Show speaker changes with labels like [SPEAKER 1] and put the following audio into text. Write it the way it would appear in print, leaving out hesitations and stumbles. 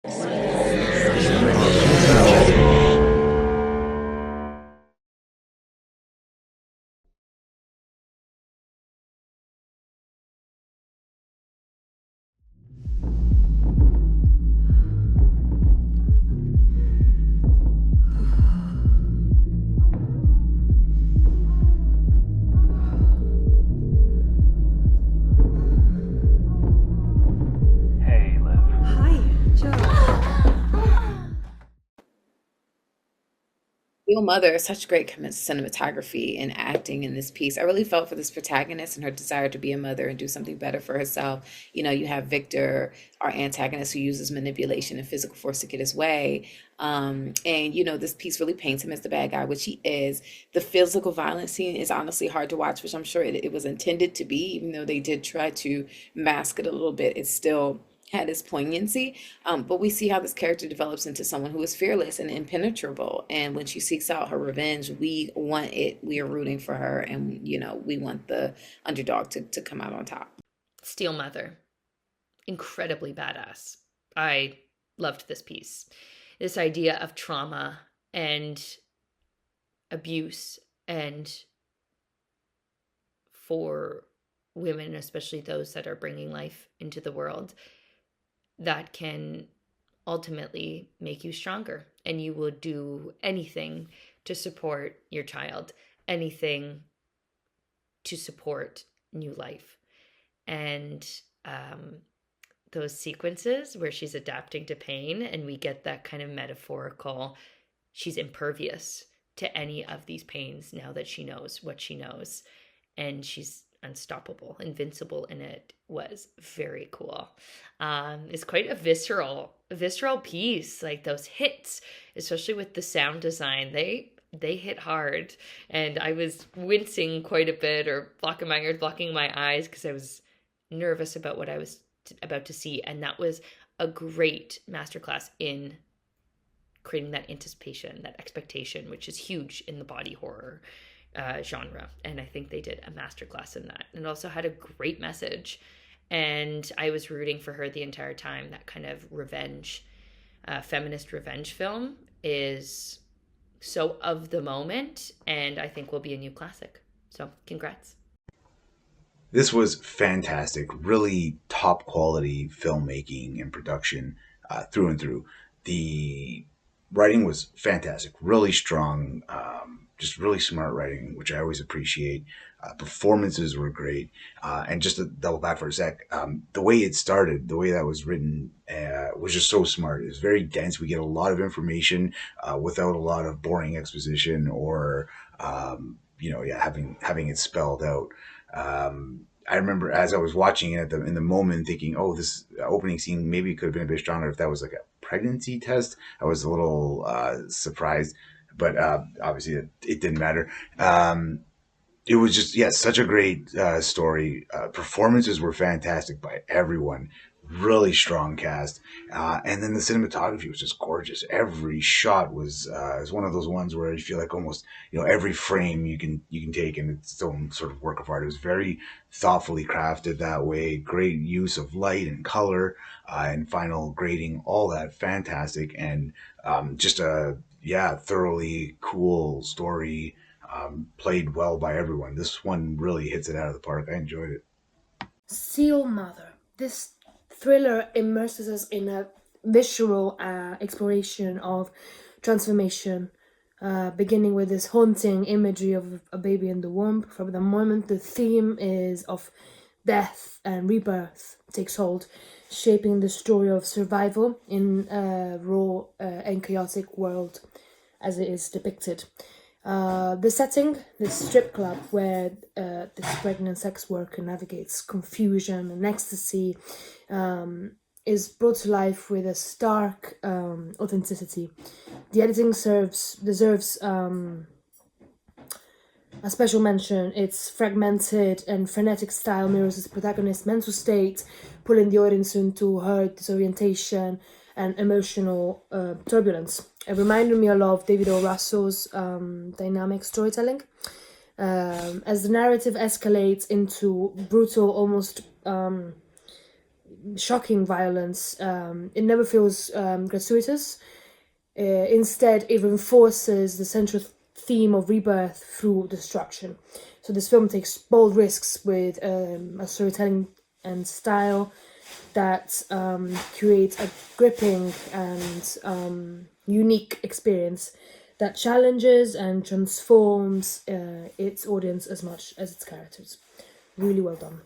[SPEAKER 1] Hey, Liv.
[SPEAKER 2] Hi, Joe.
[SPEAKER 3] Real Mother, such great cinematography and acting in this piece. I really felt for this protagonist and her desire to be a mother and do something better for herself. You know, you have Victor, our antagonist, who uses manipulation and physical force to get his way. And, you know, this piece really paints him as the bad guy, which he is. The physical violence scene is honestly hard to watch, which I'm sure it was intended to be, even though they did try to mask it a little bit. It still had its poignancy. But we see how this character develops into someone who is fearless and impenetrable. And when she seeks out her revenge, we want it. We are rooting for her, and you know, we want the underdog to come out on top.
[SPEAKER 4] Steel Mother, incredibly badass. I loved this piece. This idea of trauma and abuse, and for women, especially those that are bringing life into the world, that can ultimately make you stronger, and you will do anything to support your child, anything to support new life. And those sequences where she's adapting to pain, and we get that kind of metaphorical, she's impervious to any of these pains now that she knows what she knows, and she's unstoppable, invincible in it, was very cool. It's quite a visceral piece. Like those hits, especially with the sound design, they hit hard, and I was wincing quite a bit, or blocking my ears, blocking my eyes, because I was nervous about what I was about to see. And that was a great masterclass in creating that anticipation, that expectation, which is huge in the body horror genre. And I think they did a masterclass in that, and also had a great message. And I was rooting for her the entire time. That kind of revenge, feminist revenge film is so of the moment, and I think will be a new classic. So congrats.
[SPEAKER 5] This was fantastic. Really top quality filmmaking and production through and through. The writing was fantastic, really strong, just really smart writing, which I always appreciate. Performances were great. And just to double back for a sec, the way it started, the way that was written, was just so smart. It was very dense. We get a lot of information without a lot of boring exposition or, yeah, having it spelled out. I remember as I was watching it in the moment thinking, oh, this opening scene maybe could have been a bit stronger if that was like a pregnancy test. I was a little surprised, but obviously it didn't matter. It was just, yeah, such a great story. Performances were fantastic by everyone. Really strong cast, and then the cinematography was just gorgeous. Every shot was one of those ones where you feel like almost every frame you can take in its own sort of work of art. It was very thoughtfully crafted that way. Great use of light and color and final grading, all that fantastic, and just a thoroughly cool story, played well by everyone. This one really hits it out of the park. I enjoyed it.
[SPEAKER 2] Steel Mother. This thriller immerses us in a visceral exploration of transformation, beginning with this haunting imagery of a baby in the womb. From the moment the theme is of death and rebirth takes hold, shaping the story of survival in a raw and chaotic world as it is depicted. The setting, the strip club where this pregnant sex worker navigates confusion and ecstasy, is brought to life with a stark authenticity. The editing deserves a special mention. Its fragmented and frenetic style mirrors its protagonist's mental state, pulling the audience into her disorientation and emotional turbulence. It reminded me a lot of David O. Russell's dynamic storytelling. As the narrative escalates into brutal, almost shocking violence. It never feels gratuitous. Instead, it reinforces the central theme of rebirth through destruction. So this film takes bold risks with a storytelling and style that creates a gripping and unique experience that challenges and transforms its audience as much as its characters. Really well done.